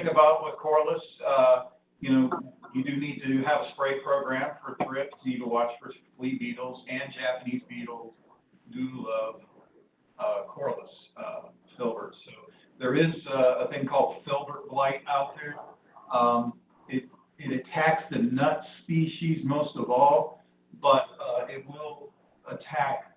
think about with corliss, you know, you do need to have a spray program for thrips. You need to watch for flea beetles, and Japanese beetles do love corliss filbert. So there is a thing called filbert blight out there. It attacks the nut species most of all, but it will attack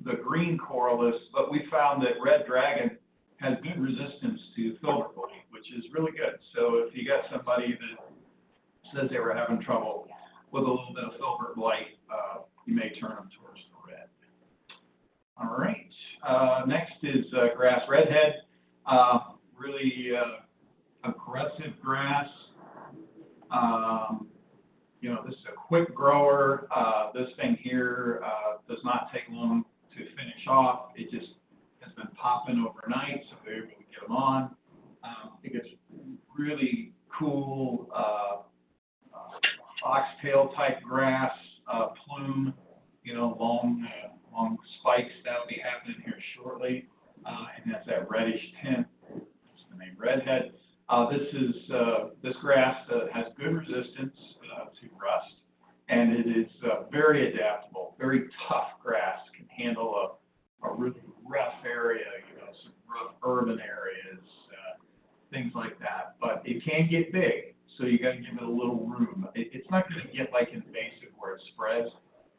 the green corliss. But we found that red dragon has good resistance to filbert blight, which is really good. So if you got somebody that says they were having trouble with a little bit of filbert blight, you may turn them towards the red. All right. Next is grass redhead. Really aggressive grass. You know, this is a quick grower. This thing here does not take long to finish off. It just has been popping overnight, so we're able to get them on. It gets really cool foxtail type grass, plume, you know, long spikes that'll be happening here shortly, and that's that reddish tint. That's the name redhead. This grass has good resistance to rust, and it is very adaptable, very tough grass. Can handle a really rough area, you know, some rough urban areas, things like that. But it can get big, so you got to give it a little room. It's not going to get like invasive where it spreads,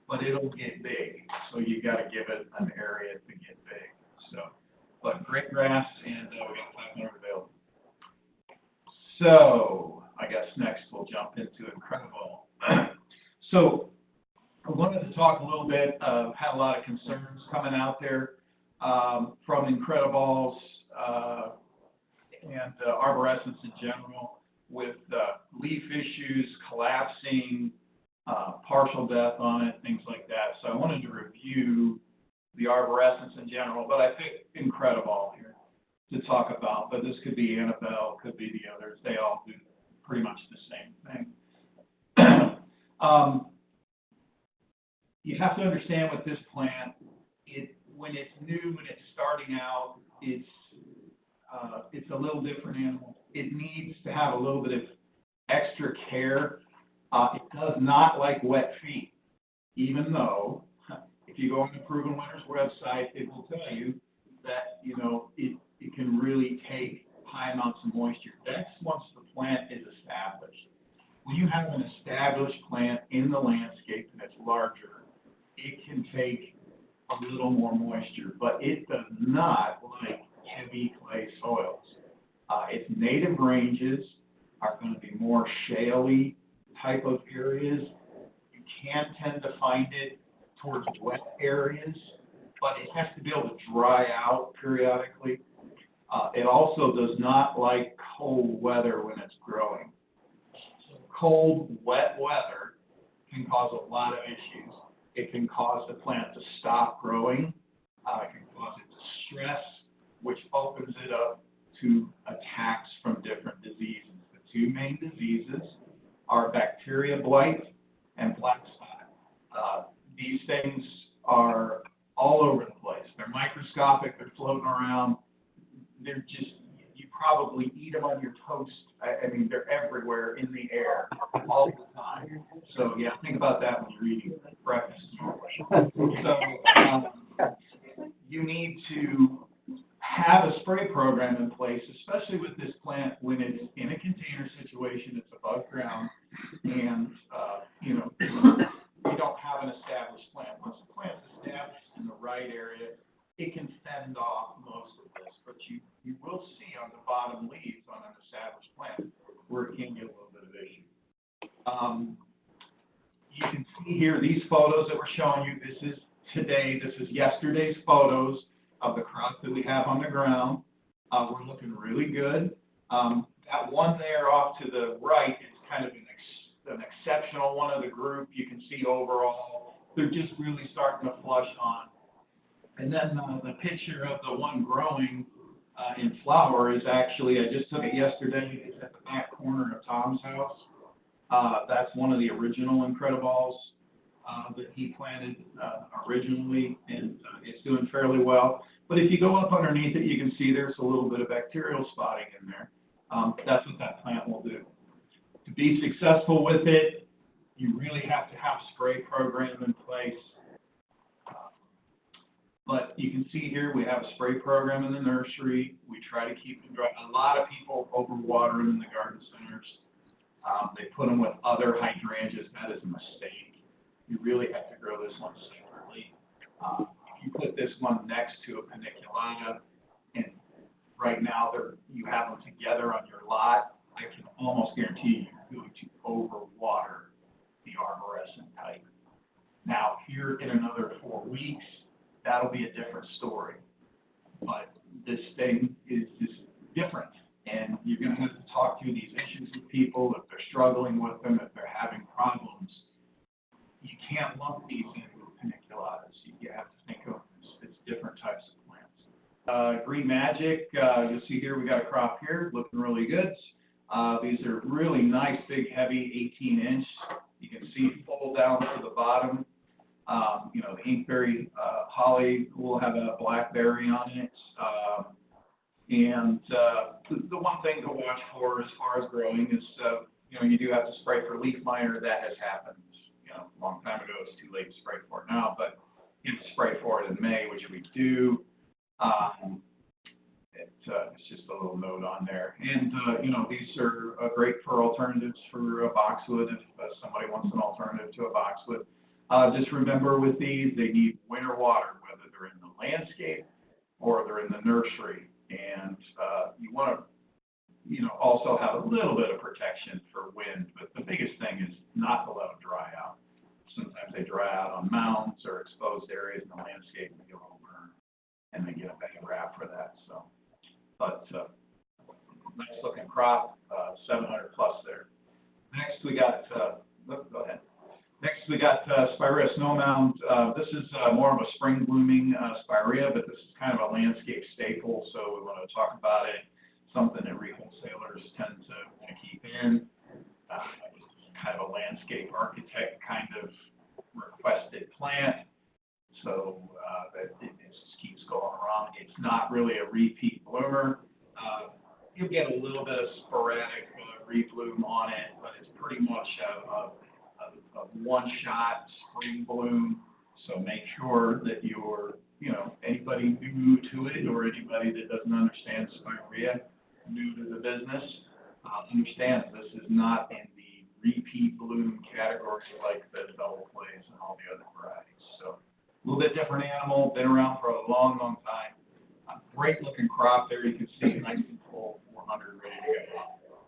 but it'll get big. So you got to give it an area to get big. So, but great grass, and we got 500 available. So I guess next we'll jump into Incredible. So I wanted to talk a little bit. Had a lot of concerns coming out there from Incredibles and arborescence in general, with leaf issues, collapsing, partial death on it, things like that. So I wanted to review the arborescence in general, but I picked Incredible here to talk about. But this could be Annabelle, could be the others. They all do pretty much the same thing. You have to understand with this plant, when it's new, when it's starting out, it's a little different animal. It needs to have a little bit of extra care. It does not like wet feet, even though if you go on the Proven Winners website, it will tell you that, you know, it can really take high amounts of moisture. That's once the plant is established. When you have an established plant in the landscape and it's larger, it can take a little more moisture, but it does not like heavy clay soils. Its native ranges are going to be more shaly type of areas. You can tend to find it towards wet areas, but it has to be able to dry out periodically. It also does not like cold weather when it's growing. So cold, wet weather can cause a lot of issues. It can cause the plant to stop growing. It can cause it to stress, which opens it up to attacks from different diseases. The two main diseases are bacteria blight and black spot. These things are all over the place. They're microscopic, they're floating around. They're just, you probably eat them on your toast. I mean, they're everywhere in the air all the time. So yeah, think about that when you're eating breakfast. So you need to have a spray program in place, especially with this plant when it's in a container situation, it's above ground, and you know, you don't have an established plant. Once the plant's established in the right area, it can fend off most of this, but you will see on the bottom leaves on an established plant where it can get a little bit of issue. You can see here these photos that we're showing you. This is today, this is yesterday's photos of the crop that we have on the ground. We're looking really good. That one there off to the right is kind of an exceptional one of the group. You can see overall, they're just really starting to flush on. And then the picture of the one growing in flower is actually, I just took it yesterday. It's at the back corner of Tom's house. That's one of the original Incredibles that he planted originally, and it's doing fairly well. But if you go up underneath it, you can see there's a little bit of bacterial spotting in there. be successful with it, you really have to have a spray program in place. But you can see here, we have a spray program in the nursery. We try to keep them dry. A lot of people overwater them in the garden centers. They put them with other hydrangeas. That is a mistake. You really have to grow this one separately. If you put this one next to a paniculata, and right now you have them together on your lot, I can almost guarantee you're going to overwater the arborescent type. Now, here in another 4 weeks, that'll be a different story. But this thing is just different. And you're going to have to talk through these issues with people if they're struggling with them, if they're having problems. You can't lump these in with paniculatas. You have to think of it's different types of plants. Green Magic, you'll see here we got a crop here, looking really good. These are really nice, big, heavy 18-inch. You can see full down to the bottom. You know, the inkberry holly will have a blackberry on it. The one thing to watch for as far as growing is, you know, you do have to spray for leaf miner. That has happened, you know, a long time ago. It's too late to spray for it now, but you have to spray for it in May, which we do. It's just a little note on there. And, you know, these are great for alternatives for boxwood if somebody wants an alternative to a boxwood. Just remember with these, they need winter water, whether they're in the landscape or they're in the nursery. And you want to, you know, also have a little bit of protection for wind. But the biggest thing is not to let them dry out. Sometimes they dry out on mounds or exposed areas in the landscape and they get a little burned. And they get a bad rap for that. So, but nice looking crop, 700 plus there. Next we got, go ahead. Next, we got Spirea snowmound. This is more of a spring blooming Spirea, but this is kind of a landscape staple, so we want to talk about it. Something that wholesalers tend to want to keep in. Kind of a landscape architect kind of requested plant, so that it just keeps going around. It's not really a repeat bloomer. You'll get a little bit of sporadic rebloom on it, but it's pretty much a one-shot spring bloom. So make sure that you're, you know, anybody new to it or anybody that doesn't understand Spirea, new to the business, understands this is not in the repeat bloom category like the double plays and all the other varieties. So a little bit different animal, been around for a long, long time. Great looking crop there. You can see nice and full, 400 ready to go.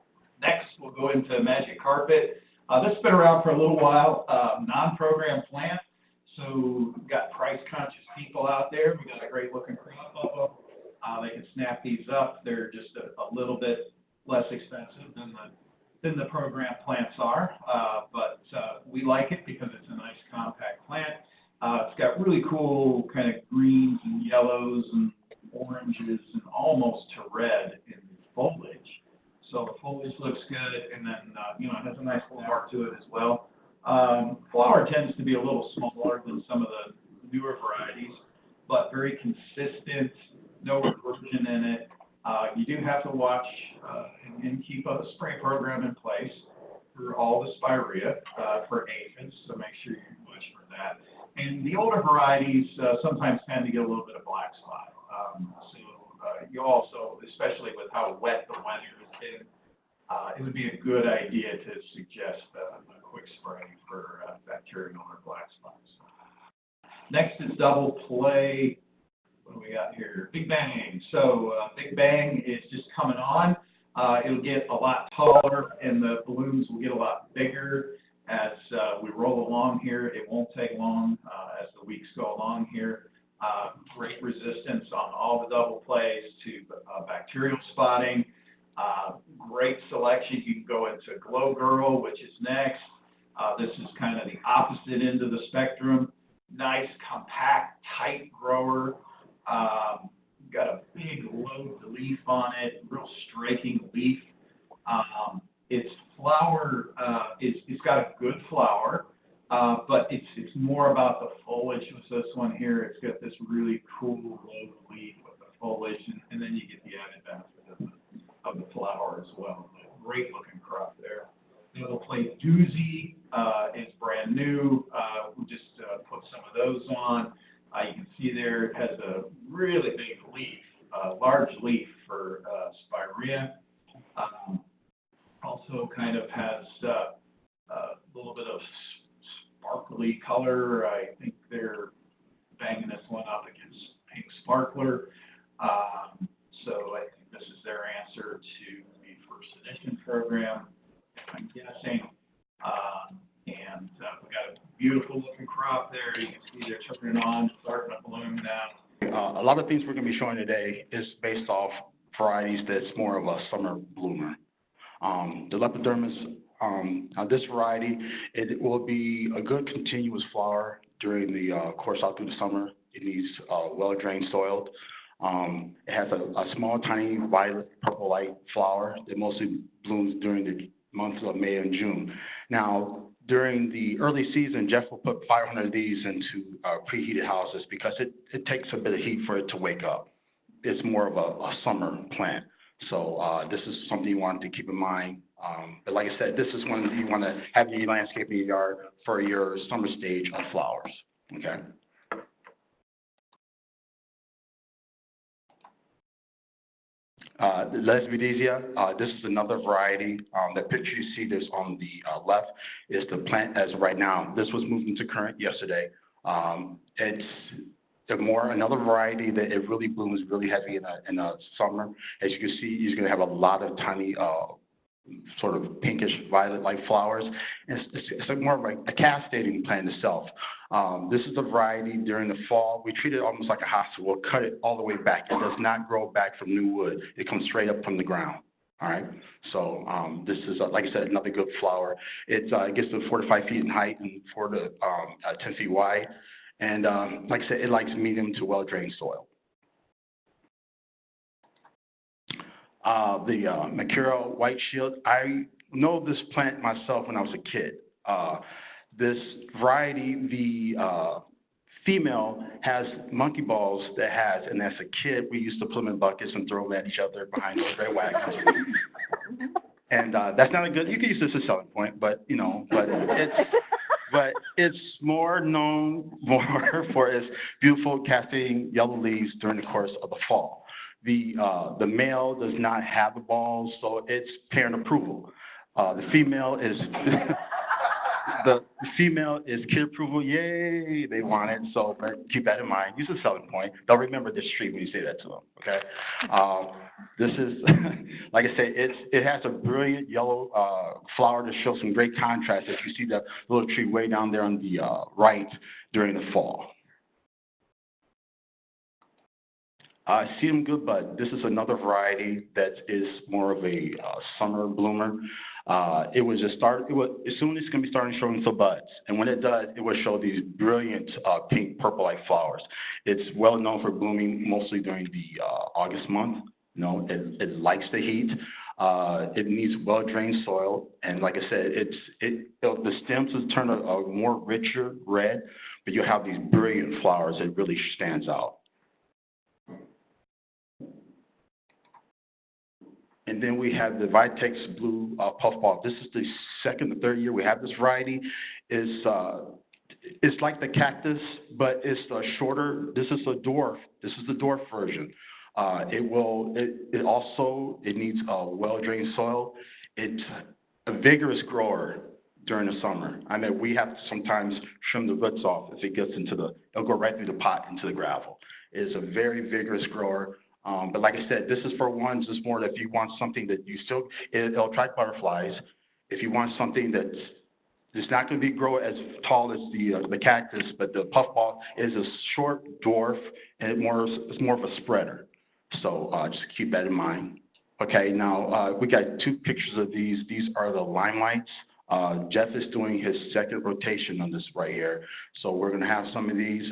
Next, we'll go into Magic Carpet. This has been around for a little while, non-program plant, so we've got price-conscious people out there. We got a great-looking crop of them. They can snap these up. They're just a little bit less expensive than the program plants are, but we like it because it's a nice compact plant. It's got really cool kind of greens and yellows and oranges and almost to red in the foliage. So the foliage looks good, and then, you know, it has a nice flower to it as well. Flower tends to be a little smaller than some of the newer varieties, but very consistent, no reversion in it. You do have to watch and keep a spray program in place for all the Spirea for aphids, so make sure you watch for that. And the older varieties sometimes tend to get a little bit of black spot. You also, especially with how wet the weather has been, it would be a good idea to suggest a quick spray for bacterial or black spots. Next is double play. What do we got here? Big Bang. So Big Bang is just coming on. It'll get a lot taller and the blooms will get a lot bigger as we roll along here. It won't take long as the weeks go along here. Great resistance on all the double plays to bacterial spotting. Great selection. You can go into Glow Girl, which is next. This is kind of the opposite end of the spectrum. Nice, compact, tight grower. Got a big low leaf on it, real striking leaf. Its flower it's got a good flower, but it's more about the foliage with this one here. It's got this really cool low leaf with the foliage, and then you get the added benefit of the flower as well. Great looking crop there. Double plate doozy is brand new. We just put some of those on. You can see there it has a really big leaf, large leaf for spirea. Also kind of has a little bit of sparkly color. I think they're banging this one up against pink sparkler. So I think this is their answer to the first edition program, I'm guessing. And we got a beautiful looking crop there. You can see they're turning on, starting to bloom now. A lot of things we're going to be showing today is based off varieties that's more of a summer bloomer. The Lepidermis, this variety, it will be a good continuous flower during the course out through the summer. It needs well-drained soil. It has a small, tiny, violet, purple light flower that mostly blooms during the months of May and June. Now, during the early season, Jeff will put 500 of these into preheated houses because it takes a bit of heat for it to wake up. It's more of a summer plant. So this is something you want to keep in mind. But like I said, this is one you want to have in your landscaping yard for your summer stage of flowers, okay? The Lesbidesia, this is another variety. The picture you see this on the left is the plant as of right now. This was moved into current yesterday. It's another variety that it really blooms really heavy in the summer. As you can see, you're going to have a lot of tiny sort of pinkish violet-like flowers. And it's like more of like a cascading plant itself. This is a variety during the fall. We treat it almost like a hostel. We'll cut it all the way back. It does not grow back from new wood. It comes straight up from the ground. All right. So this is, like I said, another good flower. It gets to 4 to 5 feet in height and 4 to 10 feet wide. And like I said, it likes medium to well-drained soil. The Makura White Shield, I know this plant myself when I was a kid. This variety, the female has monkey balls that has, and as a kid, we used to put them in buckets and throw them at each other behind those red wagons. And that's not a good, you can use this as a selling point, but, you know, but it's more known for its beautiful cascading yellow leaves during the course of the fall. The male does not have the balls, so it's parent approval. The female is the female is kid approval. Yay, they want it. So keep that in mind. Use a selling point. They'll remember this tree when you say that to them. Okay. This is, like I said, it has a brilliant yellow flower to show some great contrast. If you see the little tree way down there on the right during the fall. Sedum Good Bud. This is another variety that is more of a summer bloomer. It was just as soon as it's going to be starting showing some buds. And when it does, it will show these brilliant pink, purple-like flowers. It's well known for blooming mostly during the August month. You know, it likes the heat. It needs well-drained soil. And like I said, the stems will turn a more richer red, but you'll have these brilliant flowers that really stands out. And then we have the Vitex Blue Puffball. This is the second or third year we have this variety. It's like the cactus, but it's shorter. This is a dwarf. This is the dwarf version. It also needs a well-drained soil. It's a vigorous grower during the summer. I mean, we have to sometimes trim the roots off if it gets it'll go right through the pot into the gravel. It is a very vigorous grower. But like I said, this is for ones, it's more that if you want something that it'll attract butterflies. If you want something it's not going to grow as tall as the cactus, but the puffball is a short dwarf, and it's more of a spreader. So just keep that in mind. Okay, now we got 2 pictures of these. These are the limelights. Jeff is doing his second rotation on this right here. So we're going to have some of these.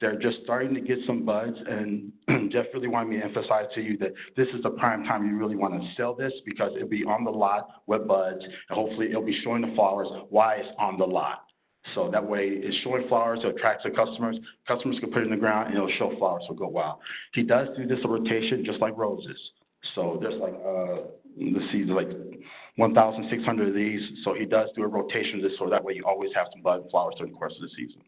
They're just starting to get some buds, and Jeff really wanted me to emphasize to you that this is the prime time you really want to sell this because it'll be on the lot with buds, and hopefully it'll be showing the flowers while it's on the lot. So that way it's showing flowers to attract the customers. Customers can put it in the ground, and it'll show flowers, so go wow. He does do this rotation just like roses. So there's like, the seeds are like 1,600 of these, so he does do a rotation just so that way you always have some bud and flowers during the course of the season.